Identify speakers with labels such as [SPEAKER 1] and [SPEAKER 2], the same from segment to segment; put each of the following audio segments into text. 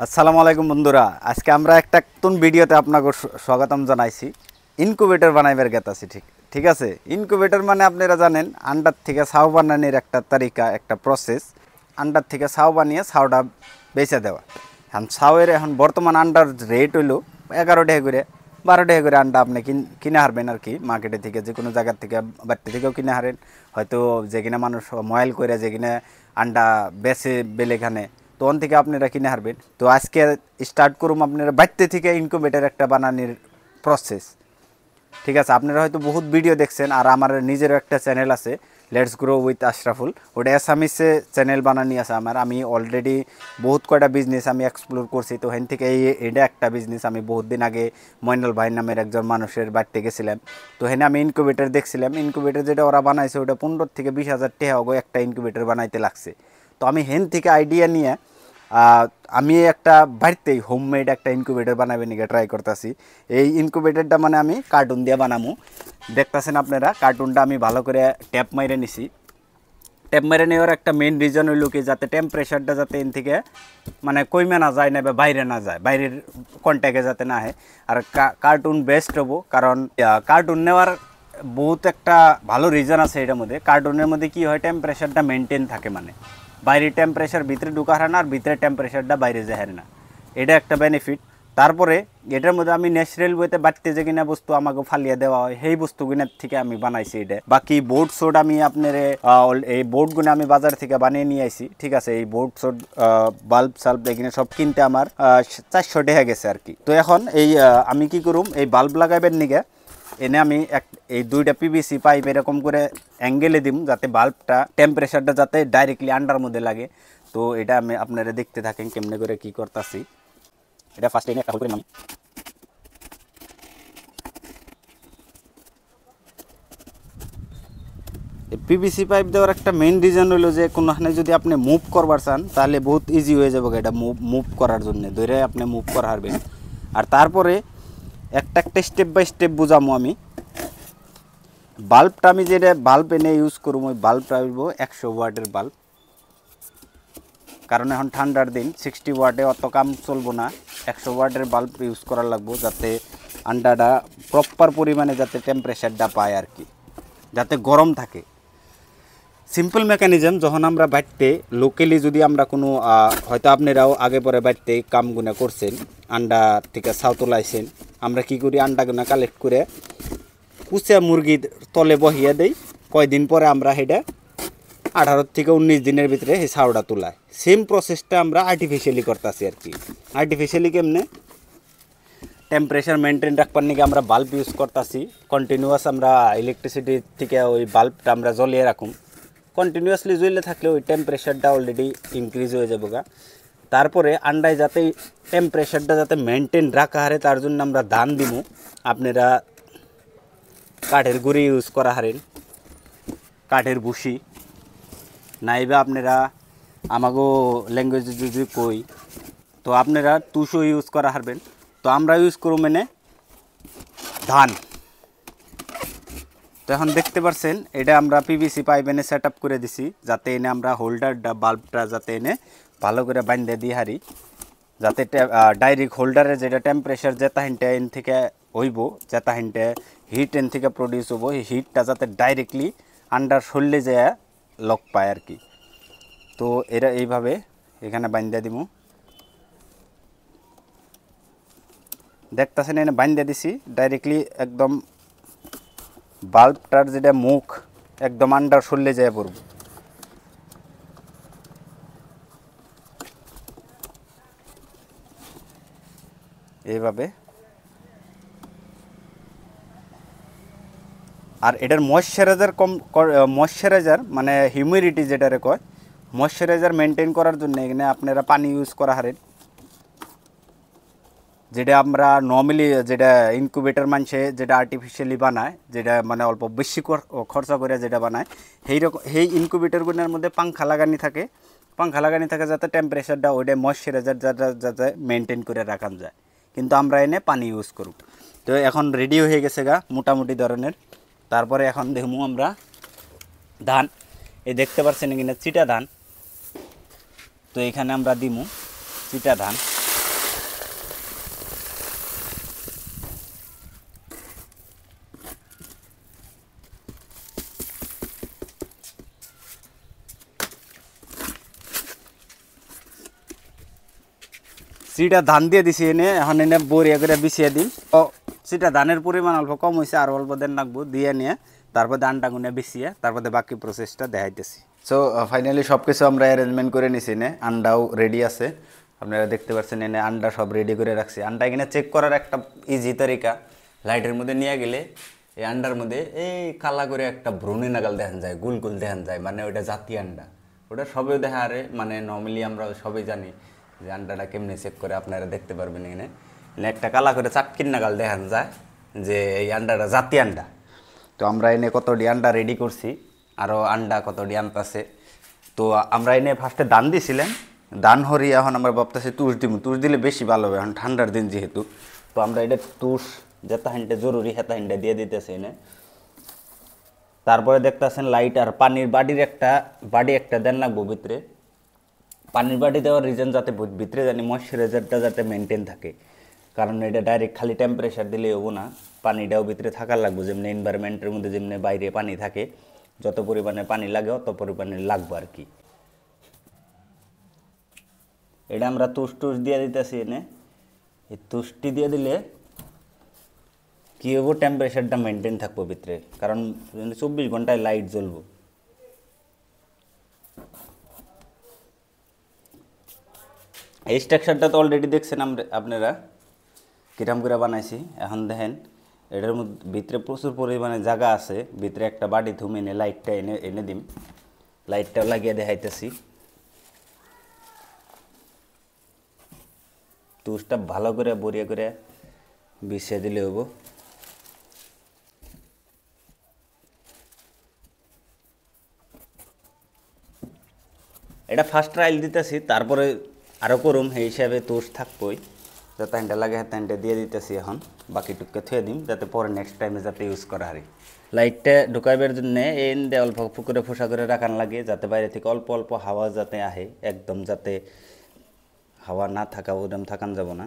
[SPEAKER 1] আসসালামু আলাইকুম বন্ধুরা, আজকে আমরা একটা নতুন ভিডিওতে আপনাকে স্বাগতম জানাইছি। ইনকিউবেটর বানাইবার গেতাছি। ঠিক আছে। ইনকিউবেটর মানে আপনারা জানেন আন্ডার থেকে ছাউ বানানোর একটা তারিকা, একটা প্রসেস। আন্ডার থেকে ছাউ বানিয়ে ছাউটা বেচে দেওয়া। এখন ছাউয়ের এখন বর্তমান আন্ডার রেট হইল 11 টাকা করে 12 টাকা করে আন্ডা আপনি কিনে হারবেন আর কি, মার্কেটে থেকে যে কোনো জায়গার থেকে বাড়তি থেকেও কিনে হারেন, হয়তো যে কিনা মানুষ ময়েল করে যে কিনা আন্ডা বেচে বেলেখানে তখন থেকে আপনারা কিনে হারবেন। তো আজকে স্টার্ট করুম আপনারা বাড়তে থেকে ইনকিউবেটর একটা বানানোর প্রসেস। ঠিক আছে, আপনারা হয়তো বহুত ভিডিও দেখছেন, আর আমার নিজেরও একটা চ্যানেল আছে লেটস গ্রো উইথ আশরাফুল, ওটা অ্যাসামিসে চ্যানেল বানানি আছে আমার। আমি অলরেডি বহুত কয়টা বিজনেস আমি এক্সপ্লোর করছি, তো হেন থেকে এটা একটা বিজনেস। আমি বহুত দিন আগে মইনুল ভাই নামের একজন মানুষের বাড়িতে গেছিলাম, তো হেনে আমি ইনকিউবেটর দেখছিলাম। ইনকিউবেটর যেটা ওরা বানাইছে ওটা 15 থেকে 20,000 টাকা একটা ইনকিউবেটর বানাইতে লাগছে। তো আমি হেন থেকে আইডিয়া নিয়ে আমি একটা বাড়িতেই হোমমেড একটা ইনকিউবেটর বানাবে নিকে ট্রাই করতেছি। এই ইনকিউবেটরটা মানে আমি কার্টুন দিয়ে বানাবো। দেখতেছেন আপনারা, কার্টুনটা আমি ভালো করে ট্যাপ মাইরে নিছি। ট্যাপ মেরে নেওয়ার একটা মেইন রিজন হইল কি, যাতে টেম্পারেচারটা যাতে এন থেকে মানে কমে না যায় না বা বাইরে না যায়, বাইরের কন্ট্যাক্টে যাতে না হয়। আর কার্টুন বেস্ট হবো, কারণ কার্টুন নেওয়ার বহুত একটা ভালো রিজন আছে এটার মধ্যে। কার্টুনের মধ্যে কি হয়, টেম্পারেচারটা মেনটেন থাকে, মানে বাইরের টেম্পারেচার ভিতরে ঢুকা হারে না, আর ভিতরে টেম্পারেচারটা বাইরে যায় না, এটা একটা বেনিফিট। তারপরে এটার মধ্যে আমি ন্যাচারাল ওয়েতে বাড়তে যে কিনা বস্তু আমাকে ফালিয়ে দেওয়া হয়, সেই বস্তুগুলোর থেকে আমি বানাইছি এটা। বাকি বোর্ড সোড আমি আপনার এই বোর্ডগুলো আমি বাজার থেকে বানিয়ে নিয়ে আইছি। ঠিক আছে, এই বোর্ড সোড বাল্ব সাল্ব এখানে সব কিনতে আমার 400 টাকা গেছে আর কি। তো এখন এই আমি কি করুম, এই বাল্ব লাগাইবেন নিগে এনে আমি এই দুইটা পিভিসি পাইপ এরকম করে অ্যাঙ্গেলে দিম, যাতে বাল্বটা টেম্পারেচারটা যাতে ডাইরেক্টলি আন্ডার মধ্যে লাগে। তো এটা আমি আপনারা দেখতে থাকেন কেমনে করে কি করতেছি। এটা ফার্স্ট এনে একটা হোল করে নাম পিভিসি পাইপ দেওয়ার একটা মেইন রিজন হলো যে কোনোখানে যদি আপনি মুভ করবার চান তাহলে বহুত ইজি হয়ে যাবে এটা মুভ করার জন্য, ধরে আপনি মুভ করা হারবেন। আর তারপরে একটা স্টেপ বাই স্টেপ বুঝামো আমি। বাল্বটা আমি যেটা বাল্ব এনে ইউজ করবো, ওই বাল্বটা হইব 100 ওয়াটের বাল্ব, কারণ এখন ঠান্ডার দিন 60 ওয়াটে অত কাম চলবো না। 100 ওয়াটের বাল্ব ইউজ করার লাগবো, যাতে আন্ডাটা প্রপার পরিমাণে যাতে টেম্পারেচারটা পায় আর কি, যাতে গরম থাকে। Simple mechanism. যখন আমরা বাড়িতে লোকালি যদি আমরা কোনো হয়তো আপনারাও আগে পরে বাড়িতে কামগুনা করছেন, আন্ডা থেকে ছাউ তোলাইছেন, আমরা কি করি, আন্ডাগুনা কালেক্ট করে কুচিয়া মুরগির তলে বহিয়ে দেই। কয়দিন পরে আমরা সেটা 18 থেকে 19 দিনের ভিতরে সেই ছাউটা তোলায়। সেম প্রসেসটা আমরা আর্টিফিশিয়ালি করতেছি আর কি। আর্টিফিশিয়ালি কেমনে, টেম্পারেচার মেনটেন রাখবার নিকে আমরা বাল্ব ইউজ করতেছি। কন্টিনিউয়াস আমরা ইলেকট্রিসিটি থেকে ওই বাল্বটা আমরা জ্বলিয়ে রাখুন। কন্টিনিউয়াসলি জ্বলে থাকলে ওই টেম্পারেচারটা অলরেডি ইনক্রিজ হয়ে যাবে গা। তারপরে আন্ডায় যাতে টেম্পারেচারটা যাতে মেনটেন রাখা হারে, তার জন্য আমরা ধান দিব। আপনারা কাঠের গুঁড়ি ইউজ করা হারেন, কাঠের ভুসি, নাইবা আপনারা আমাগো ল্যাঙ্গুয়েজে যদি কই তো আপনারা তুষও ইউজ করা হারবেন। তো আমরা ইউজ করব মানে ধান। তো এখন দেখতে পাচ্ছেন এটা আমরা পিভিসি পাইপ এনে সেট আপ করে দিছি, যাতে এনে আমরা হোল্ডারটা বাল্বটা যাতে এনে ভালো করে বাঁধে দিই হারি, যাতে ডাইরেক্ট হোল্ডারে যেটা টেম্পারেচার যেটা হিনটে এন থেকে হইব, যেটা হিনটে হিট এন থেকে প্রডিউস হবো, এই হিটটা যাতে ডাইরেক্টলি আন্ডার শরীরে যায় লক পায় আর কি। তো এরা এইভাবে এখানে বাঁধে দিব। দেখতেছেন এনে বাঁধে দিছি ডাইরেক্টলি একদম বাল্বটার যেটা মুখ একদম আন্ডার শরীরে যায় পড়ব। এইভাবে। আর এটার ময়শ্চারাইজার মানে হিউমিডিটি যেটারে কয়, ময়শ্চারাইজার মেনটেন করার জন্য এখানে আপনারা পানি ইউজ করা হারেন, যেটা আমরা নর্মালি যেটা ইনকিউবেটর মানুষে যেটা আর্টিফিশিয়ালি বানায়, যেটা মানে অল্প বেশি খরচা করে যেটা বানায়, সেই ইনকিউবেটরগুলোর মধ্যে পাংখা লাগানি থাকে। যাতে টেম্পারেচারটা ওইটা ময়শ্চারাইজার যাতে মেনটেন করে রাখা যায়। কিন্তু আমরা এনে পানি ইউজ করব। তো এখন রেডি হয়ে গেছে গা মোটামুটি ধরনের। তারপরে এখন দেখবো আমরা ধান। এই দেখতে পাচ্ছেন কিনা চিটা ধান। তো এখানে আমরা দিমু চিটা ধান। সিটা ধান দিয়ে দিছি এনে এখন এনে বরিয়া করে বিছিয়ে দিই। ও সিটা ধানের পরিমাণ অল্প কম হয়েছে, আর অল্প দেন রাখবো দিয়ে নিয়ে তারপর ধানটা গুনে বিছিয়ে তারপরে বাকি প্রসেসটা দেখাইতেছি। সো ফাইনালি সব কিছু আমরা অ্যারেঞ্জমেন্ট করে নিছি, নে আন্ডাও রেডি আছে, আপনারা দেখতে পাচ্ছেন এনে আন্ডা সব রেডি করে রাখছি। আন্ডা এখানে চেক করার একটা ইজি তরিকা, লাইটের মধ্যে নিয়ে গেলে এই আন্ডার মধ্যে এই কালা করে একটা ব্রুনি নাগাল দেখান যায়, গুল গুল দেখান যায়, মানে ওইটা জাতি আন্ডা, ওটা সবাই দেখা আরে মানে নর্মালি আমরা সবাই জানি যে আন্ডাটা কেমনে চেক করে, আপনারা দেখতে পারবেন এখানে একটা কালা করে চাটকিন নাগাল দেখান যায় যে এই আন্ডাটা জাতি আন্ডা। তো আমরা এনে কতটি আন্ডা রেডি করছি, আরও আন্ডা কতটি আনতেছে। তো আমরা এনে ফার্স্টে দান দিয়েছিলেন, দান হরি এখন আমরা ভাবতেছি তুষ দিব, তুষ দিলে বেশি ভালো হবে এখন ঠান্ডার দিন যেহেতু। তো আমরা এটা তুষ যেটা হাইনটা জরুরি হেতা হাইনটা দিয়ে দিতেছি এনে। তারপরে দেখতেছেন লাইট আর পানির বাড়ি একটা দেন লাগবো ভিতরে। পানির বাড়ি দেওয়ার রিজন যাতে ভিতরে জানি ময়শ্চারাইজারটা যাতে মেনটেন থাকে, কারণ এটা ডাইরেক্ট খালি টেম্পারেচার দিলে হবো না, পানিটাও ভিতরে থাকার লাগবে, যেমনি এনভায়রনমেন্টের মধ্যে যেমনি বাইরে পানি থাকে, যত পরিমাণে পানি লাগে অত পরিমাণে লাগবে আর কি। এটা আমরা তুষ দিয়ে দিতেছি এনে। এই তুষটি দিয়ে দিলে কী হবো, টেম্পারেচারটা মেনটেন থাকবো ভিতরে, কারণ 24 ঘন্টায় লাইট জ্বলবো। এই স্ট্রাকচারটা তো অলরেডি দেখছেন আপনারা কিরাম করে বানাইছি। এখন দেখেন এটার মধ্যে ভিতরে প্রচুর পরিমাণে জায়গা আছে, ভিতরে একটা বাড়ি থুম এনে লাইটটা এনে দিম, লাইটটাও লাগিয়ে দেখাইতেছি। তুষটা ভালো করে বরিয়া করে বিছিয়ে দিলে হবো। এটা ফার্স্ট ট্রায়াল দিতেছি, তারপরে আরও করুম, সেই হিসাবে তুষ থাকবই, যাতে হ্যান্ডা লাগে হ্যান্ডা দিয়ে দিতেছি। এখন বাকি টুককে থুয়ে দিম যাতে পরে নেক্সট টাইমে যাতে ইউজ করা হারি। লাইটটা ঢুকাইবার জন্য এন দিয়ে অল্প করে ফোসা করে রাখান লাগে, যাতে বাইরে থেকে অল্প অল্প হাওয়া যাতে আহে, একদম যাতে হাওয়া না থাকা ওরকম থাকান যাব না।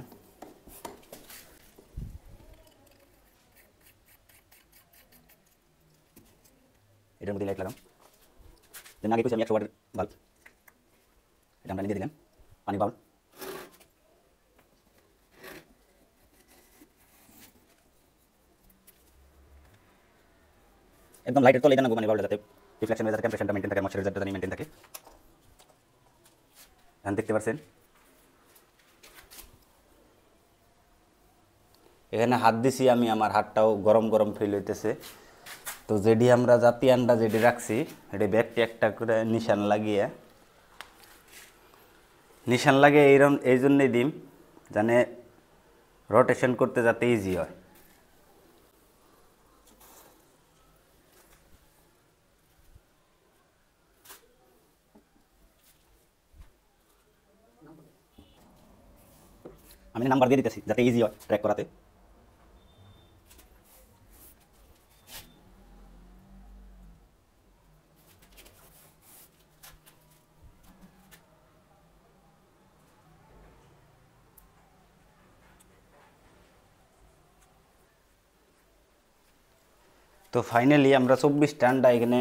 [SPEAKER 1] এটার মধ্যে লাইট লাগাম, আগে কিছু আমি 100 ওয়াটের বাল্ব, এটা আমরা দিয়ে দিলাম পানি বাল্ব। একদম লাইটের তলে জানাবো, মানে বাল্বটা যাতে রিফ্লেকশন হয়ে যাতে টেম্পারেচারটা মেনটেন থাকে, ময়শ্চারাইজারটা জানি মেনটেন থাকে। এখন দেখতে পাচ্ছেন এখানে হাত দিছি আমি, আমার হাতটাও গরম গরম ফিল হইতেছে। তো যেটি আমরা জাতি আন্ডা যেটি রাখছি এটি ব্যাগটি একটা করে নিশান লাগিয়ে এইরকম এই জন্যই দিম জানে রোটেশন করতে যাতে ইজি হয়। আমি নাম্বার দিয়ে দিতেছি যাতে ইজি হয় ট্র্যাক করাতে। তো ফাইনালি আমরা 24টা আন্ডা এখানে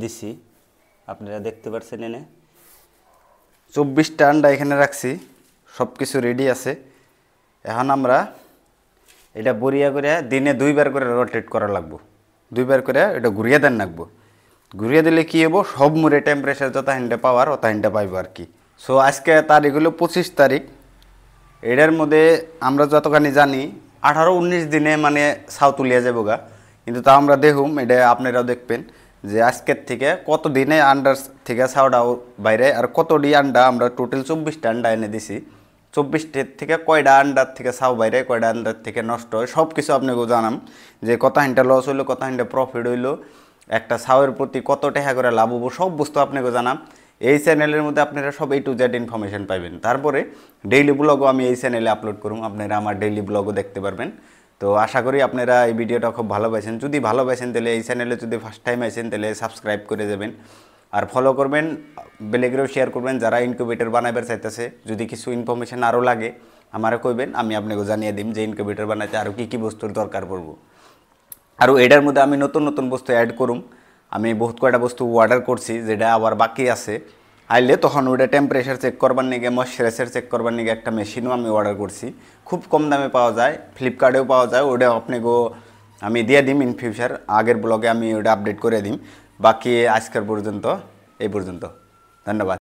[SPEAKER 1] দিছি, আপনারা দেখতে পাচ্ছেন এনে 24টা আন্ডা এখানে রাখছি, সব কিছু রেডি আছে। এখন আমরা এটা বরিয়া করে দিনে 2বার করে রোটেট করা লাগবো, 2বার করে এটা ঘুরিয়ে দেন লাগবো। ঘুরিয়ে দিলে কী হবো, সব মুড়ে টেম্পারেচার যত হাইন্ডা পাওয়ার অত হাইন্ডা পাইব আর কি। সো আজকে তারিখ হলো 25 তারিখ। এটার মধ্যে আমরা যতখানি জানি 18-19 দিনে মানে ছাউ তুলিয়া যাবো গা, কিন্তু তা আমরা দেখুম, এটা আপনারাও দেখবেন যে আজকের থেকে কত দিনে আন্ডার থেকে ছাউটাও বাইরে, আর কতটি আন্ডা আমরা টোটাল 24টা আন্ডা এনে দিছি। 24টা থেকে কয়টা আন্ডার থেকে ছাউ বাইরে, কয়টা আন্ডার থেকে নষ্ট হয়, সব কিছু আপনাকেও জানাম যে কত হাইন্ডা লস হইলো, কত হাইন্ডা প্রফিট হইলো, একটা ছাউয়ের প্রতি কত টাকা করে লাভ হবো, সব বস্তু আপনাকেও জানাম। এই চ্যানেলের মধ্যে আপনারা সব A to Z ইনফরমেশন পাইবেন। তারপরে ডেইলি ব্লগও আমি এই চ্যানেলে আপলোড করুম, আপনারা আমার ডেইলি ব্লগও দেখতে পারবেন। তো আশা করি আপনারা এই ভিডিওটা খুব ভালোবাসেন। যদি ভালোবাসেন তাহলে এই চ্যানেলে যদি ফার্স্ট টাইম আসেন তাহলে সাবস্ক্রাইব করে যাবেন, আর ফলো করবেন, বেলেগেও শেয়ার করবেন যারা ইনকিউবেটর বানাবার চাইতেছে। যদি কিছু ইনফরমেশন আরও লাগে আমারও কইবেন, আমি আপনাকে জানিয়ে দিম যে ইনকিউবেটর বানাইতে আরও কী কী বস্তুর দরকার পড়ব। আর এটার মধ্যে আমি নতুন নতুন বস্তু অ্যাড করুম, আমি বহুত কয়টা বস্তু অর্ডার করছি যেটা আবার বাকি আছে, আইলে তখন ওটা টেম্পারেচার চেক করবার নিগে ময়শ্চারাইজার চেক করবার নিগে একটা মেশিনও আমি অর্ডার করছি, খুব কম দামে পাওয়া যায়, ফ্লিপকার্টেও পাওয়া যায়। ওটা আপনাকেও আমি দিয়ে দিম ইন ফিউচার, আগের ব্লগে আমি ওটা আপডেট করে দিম। বাকি আজকের পর্যন্ত এই পর্যন্ত, ধন্যবাদ।